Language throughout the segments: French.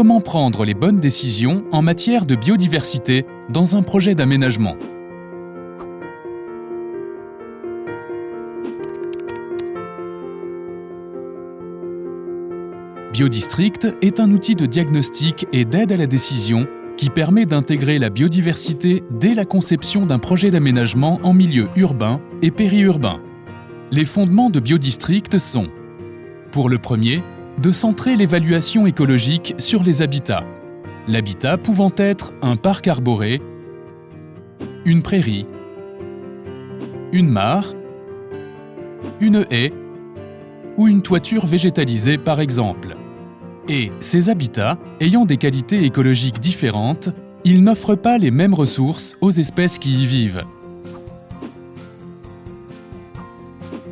Comment prendre les bonnes décisions en matière de biodiversité dans un projet d'aménagement? Biodistrict est un outil de diagnostic et d'aide à la décision qui permet d'intégrer la biodiversité dès la conception d'un projet d'aménagement en milieu urbain et périurbain. Les fondements de Biodistrict sont: pour le premier, de centrer l'évaluation écologique sur les habitats. L'habitat pouvant être un parc arboré, une prairie, une mare, une haie ou une toiture végétalisée par exemple. Et ces habitats, ayant des qualités écologiques différentes, ils n'offrent pas les mêmes ressources aux espèces qui y vivent.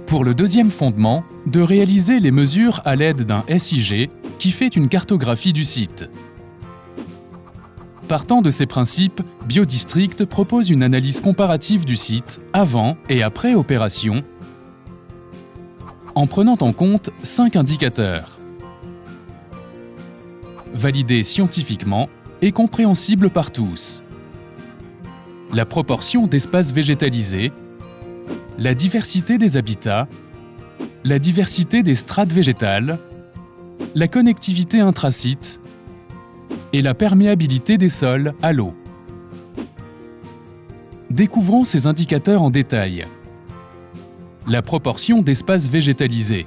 Pour le deuxième fondement, de réaliser les mesures à l'aide d'un SIG qui fait une cartographie du site. Partant de ces principes, Biodistrict propose une analyse comparative du site avant et après opération en prenant en compte 5 indicateurs. Validés scientifiquement et compréhensibles par tous. La proportion d'espaces végétalisés, la diversité des habitats, la diversité des strates végétales, la connectivité intrasite et la perméabilité des sols à l'eau. Découvrons ces indicateurs en détail. La proportion d'espaces végétalisés.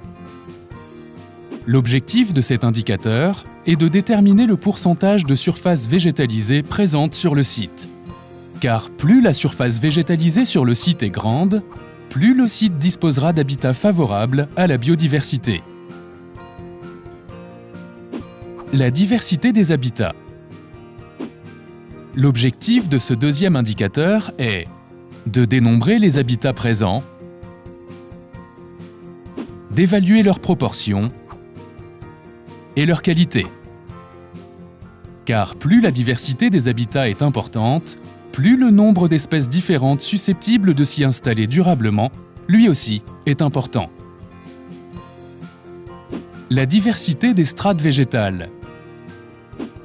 L'objectif de cet indicateur est de déterminer le pourcentage de surface végétalisée présente sur le site. Car plus la surface végétalisée sur le site est grande, plus le site disposera d'habitats favorables à la biodiversité. La diversité des habitats. L'objectif de ce deuxième indicateur est de dénombrer les habitats présents, d'évaluer leurs proportions et leur qualité. Car plus la diversité des habitats est importante, plus le nombre d'espèces différentes susceptibles de s'y installer durablement, lui aussi, est important. La diversité des strates végétales.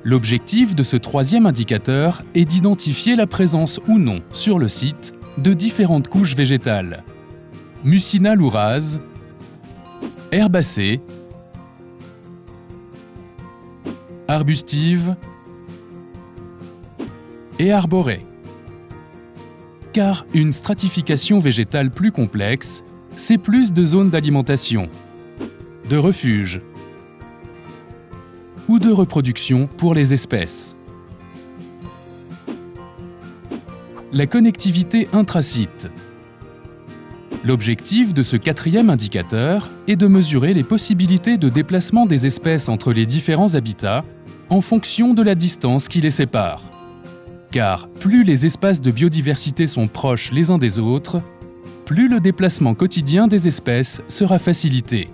L'objectif de ce troisième indicateur est d'identifier la présence ou non sur le site de différentes couches végétales. Mucinales ou rases, herbacées, arbustives et arborées. Car une stratification végétale plus complexe, c'est plus de zones d'alimentation, de refuge ou de reproduction pour les espèces. La connectivité intrasite. L'objectif de ce quatrième indicateur est de mesurer les possibilités de déplacement des espèces entre les différents habitats en fonction de la distance qui les sépare. Car plus les espaces de biodiversité sont proches les uns des autres, plus le déplacement quotidien des espèces sera facilité.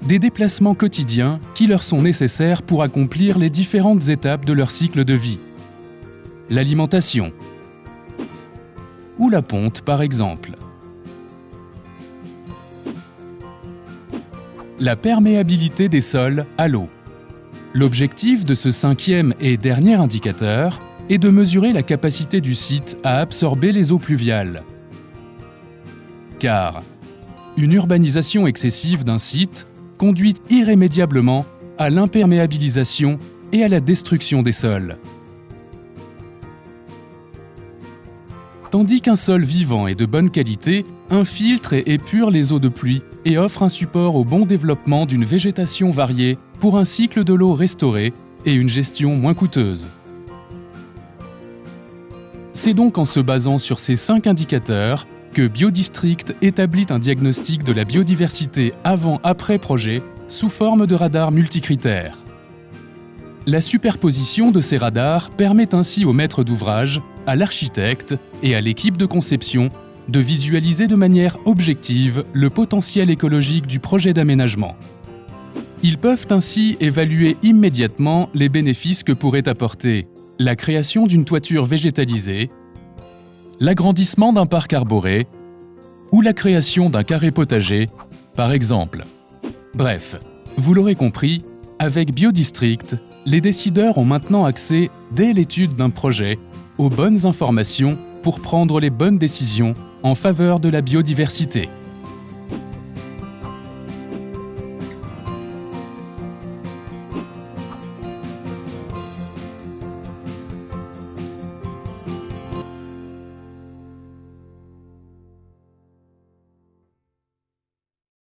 Des déplacements quotidiens qui leur sont nécessaires pour accomplir les différentes étapes de leur cycle de vie. L'alimentation ou la ponte par exemple. La perméabilité des sols à l'eau. L'objectif de ce cinquième et dernier indicateur est de mesurer la capacité du site à absorber les eaux pluviales. Car une urbanisation excessive d'un site conduit irrémédiablement à l'imperméabilisation et à la destruction des sols. Tandis qu'un sol vivant et de bonne qualité infiltre et épure les eaux de pluie et offre un support au bon développement d'une végétation variée pour un cycle de l'eau restauré et une gestion moins coûteuse. C'est donc en se basant sur ces 5 indicateurs que Biodistrict établit un diagnostic de la biodiversité avant-après projet sous forme de radars multicritères. La superposition de ces radars permet ainsi au maître d'ouvrage, à l'architecte et à l'équipe de conception de visualiser de manière objective le potentiel écologique du projet d'aménagement. Ils peuvent ainsi évaluer immédiatement les bénéfices que pourrait apporter la création d'une toiture végétalisée, l'agrandissement d'un parc arboré ou la création d'un carré potager, par exemple. Bref, vous l'aurez compris, avec Biodistrict, Les décideurs ont maintenant accès, dès l'étude d'un projet, aux bonnes informations pour prendre les bonnes décisions en faveur de la biodiversité.